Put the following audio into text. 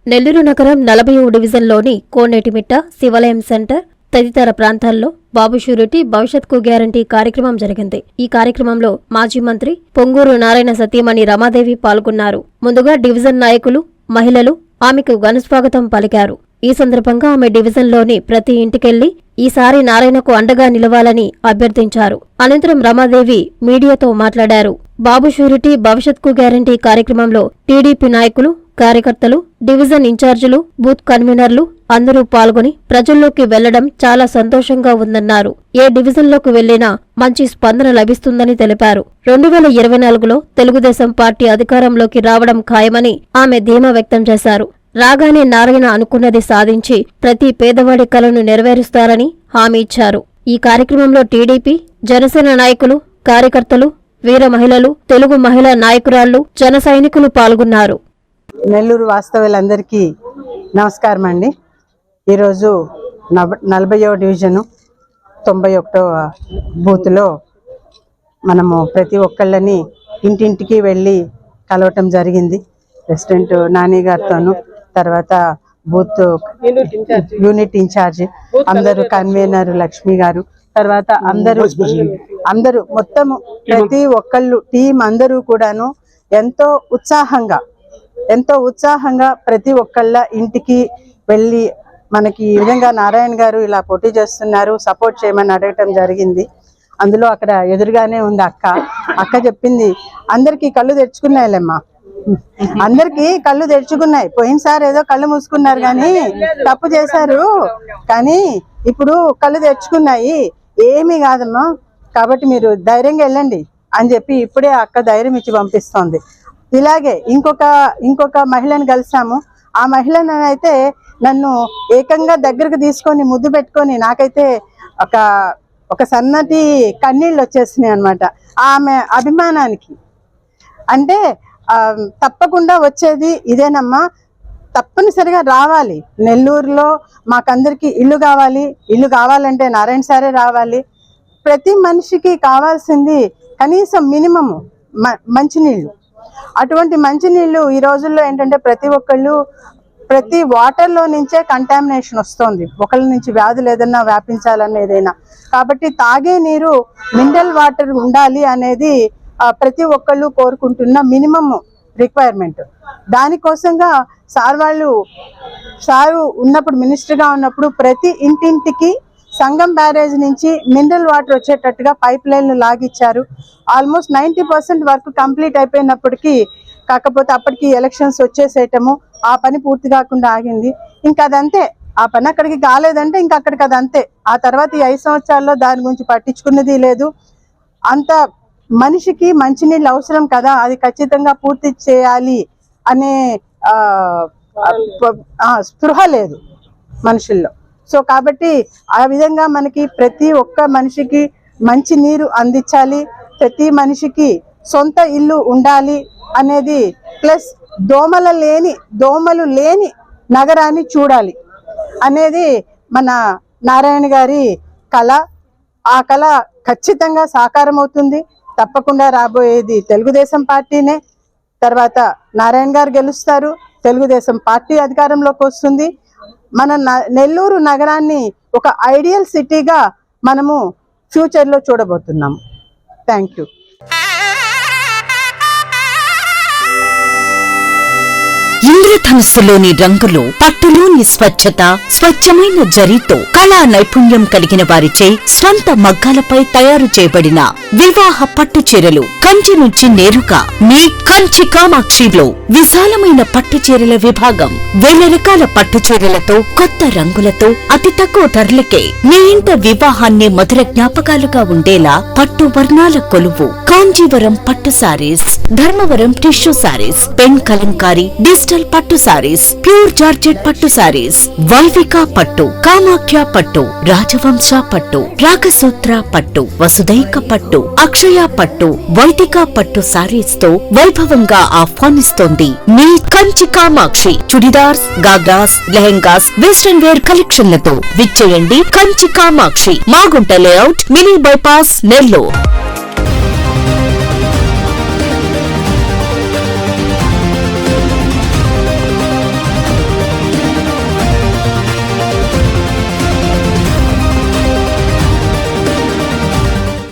నెల్లూరు నగరం 40వ డివిజన్లోని కోనేటిమిట్ట, శివాలయం సెంటర్ తదితర ప్రాంతాల్లో బాబు షూరిటీ భవిష్యత్కు గ్యారంటీ కార్యక్రమం జరిగింది. ఈ కార్యక్రమంలో మాజీ మంత్రి పొంగూరు నారాయణ సతీమణి రమాదేవి పాల్గొన్నారు. ముందుగా డివిజన్ నాయకులు, మహిళలు ఆమెకు ఘనస్వాగతం పలికారు. ఈ సందర్భంగా ఆమె డివిజన్లోని ప్రతి ఇంటికెళ్లి ఈసారి నారాయణకు అండగా నిలవాలని అభ్యర్థించారు. అనంతరం రమాదేవి మీడియాతో మాట్లాడారు. బాబు షూరిటీ భవిష్యత్కు గ్యారంటీ కార్యక్రమంలో టీడీపీ నాయకులు, కార్యకర్తలు, డివిజన్ ఇన్ఛార్జీలు, బూత్ కన్వీనర్లు అందరూ పాల్గొని ప్రజల్లోకి వెళ్లడం చాలా సంతోషంగా ఉందన్నారు. ఏ డివిజన్లోకి వెళ్లినా మంచి స్పందన లభిస్తుందని తెలిపారు. 2024లో తెలుగుదేశం పార్టీ అధికారంలోకి రావడం ఖాయమని ఆమె ధీమా వ్యక్తం చేశారు. రాగానే నారాయణ అనుకున్నది సాధించి ప్రతి పేదవాడి కలను నెరవేరుస్తారని హామీ ఇచ్చారు. ఈ కార్యక్రమంలో టీడీపీ, జనసేన నాయకులు, కార్యకర్తలు, వీర మహిళలు, తెలుగు మహిళా నాయకురాళ్లు, జన సైనికులు పాల్గొన్నారు. నెల్లూరు వాస్తవ్యులందరికీ నమస్కారం అండి. ఈరోజు 40వ డివిజను 91వ బూత్లో మనము ప్రతి ఒక్కళ్ళని ఇంటింటికి వెళ్ళి కలవటం జరిగింది. ప్రెసిడెంట్ నాని గారితోనూ, తర్వాత బూత్ యూనిట్ ఇన్ఛార్జ్ అందరూ, కన్వీనర్ లక్ష్మి గారు, తర్వాత అందరూ మొత్తము ప్రతి ఒక్కళ్ళు టీం అందరూ కూడాను ఎంతో ఉత్సాహంగా ప్రతి ఒక్కళ్ళ ఇంటికి వెళ్ళి మనకి ఈ విధంగా నారాయణ గారు ఇలా పోటీ చేస్తున్నారు, సపోర్ట్ చేయమని అడగటం జరిగింది. అందులో అక్కడ ఎదురుగానే ఉంది అక్క చెప్పింది, అందరికీ కళ్ళు తెరుచుకున్నాయిలేమ్మా, అందరికీ కళ్ళు తెరుచుకున్నాయి. పోయినసారి ఏదో కళ్ళు మూసుకున్నారు కానీ తప్పు చేశారు, కానీ ఇప్పుడు కళ్ళు తెరుచుకున్నాయి, ఏమీ కాదమ్మా, కాబట్టి మీరు ధైర్యంగా వెళ్ళండి అని చెప్పి ఇప్పుడే అక్క ధైర్యం ఇచ్చి పంపిస్తోంది. ఇలాగే ఇంకొక మహిళను కలిసాము. ఆ మహిళను అయితే నన్ను ఏకంగా దగ్గరకు తీసుకొని ముద్దు పెట్టుకొని నాకైతే ఒక సన్నటి కన్నీళ్ళు వచ్చేసినాయి అనమాట. ఆమె అభిమానానికి అంటే తప్పకుండా వచ్చేది ఇదేనమ్మా, తప్పనిసరిగా రావాలి. నెల్లూరులో మాకందరికి ఇల్లు కావాలంటే నారాయణ సారే రావాలి. ప్రతి మనిషికి కావాల్సింది కనీసం మినిమము మంచినీళ్ళు. అటువంటి మంచినీళ్ళు ఈ రోజుల్లో ఏంటంటే ప్రతి వాటర్లో నుంచే కంటామినేషన్ వస్తుంది, ఒకళ్ళ నుంచి వ్యాధులు ఏదన్నా వ్యాపించాలన్న ఏదైనా. కాబట్టి తాగే నీరు మినరల్ వాటర్ ఉండాలి అనేది ప్రతి ఒక్కళ్ళు కోరుకుంటున్న మినిమం రిక్వైర్మెంట్. దానికోసంగా సారు ఉన్నప్పుడు, మినిస్టర్గా ఉన్నప్పుడు ప్రతి ఇంటింటికి సంగం బ్యారేజ్ నుంచి మినరల్ వాటర్ వచ్చేటట్టుగా పైప్ లైన్లు లాగిచ్చారు. ఆల్మోస్ట్ 90% వర్క్ కంప్లీట్ అయిపోయినప్పటికీ, కాకపోతే అప్పటికి ఎలక్షన్స్ వచ్చేసేయటము, ఆ పని పూర్తి కాకుండా ఆగింది. ఇంకా అదంతే, ఆ పని అక్కడికి కాలేదంటే ఇంకా అక్కడికి అదంతే. ఆ తర్వాత ఈ 5 సంవత్సరాల్లో దాని గురించి పట్టించుకున్నది లేదు. అంత మనిషికి మంచినీళ్ళు అవసరం కదా, అది ఖచ్చితంగా పూర్తి చేయాలి అనే స్పృహ లేదు మనుషుల్లో. సో కాబట్టి ఆ విధంగా మనకి ప్రతి ఒక్క మనిషికి మంచి నీరు అందించాలి, ప్రతి మనిషికి సొంత ఇల్లు ఉండాలి అనేది, ప్లస్ దోమలు లేని నగరాన్ని చూడాలి అనేది మన నారాయణ గారి కళ. ఆ కళ ఖచ్చితంగా సాకారం అవుతుంది. తప్పకుండా రాబోయేది తెలుగుదేశం పార్టీనే. తర్వాత నారాయణ గారు గెలుస్తారు, తెలుగుదేశం పార్టీ అధికారంలోకి వస్తుంది. మన నెల్లూరు నగరాన్ని ఒక ఐడియల్ సిటీగా మనము ఫ్యూచర్లో చూడబోతున్నాము. Thank you. ఇంద్రధనుస్సులోని రంగులు, పట్టులోని స్వచ్ఛత, స్వచ్ఛమైన జరీతో కళా నైపుణ్యం కలిగిన వారిచే స్వంత మగ్గాలపై తయారు చేయబడిన వివాహ పట్టు చీరలు కంచి నుంచి నేరుగా మీ కంచి కామాక్షిలో విశాలమైన పట్టు చీరల విభాగం. 1000 రకాల పట్టు చీరలతో, కొత్త రంగులతో, అతి తక్కువ ధరలకే మీ ఇంట వివాహాన్ని మధుర జ్ఞాపకాలుగా ఉండేలా పట్టు వర్ణాల కొలువు. కాంజీవరం పట్టు saris, Dharmavaram tissue saris, pen Kalamkari, digital పట్టు సారీస్, ప్యూర్ జార్జెట్ పట్టు సారీస్, వైవిక పట్టు, కామాఖ్య పట్టు, రాజవంశ పట్టు, రాగసూత్ర పట్టు, వసుదైక పట్టు, అక్షయ పట్టు, వైదిక పట్టు సారీస్ తో వైభవంగా ఆహ్వానిస్తోంది మీ కంచి కామాక్షి. చుడిదార్స్, గాగ్రాస్, లెహెంగాస్, వెస్టర్న్ వేర్ కలెక్షన్లతో విచ్చేయండి Kanchi Kamakshi, Magunta layout, mini bypass, Nellore.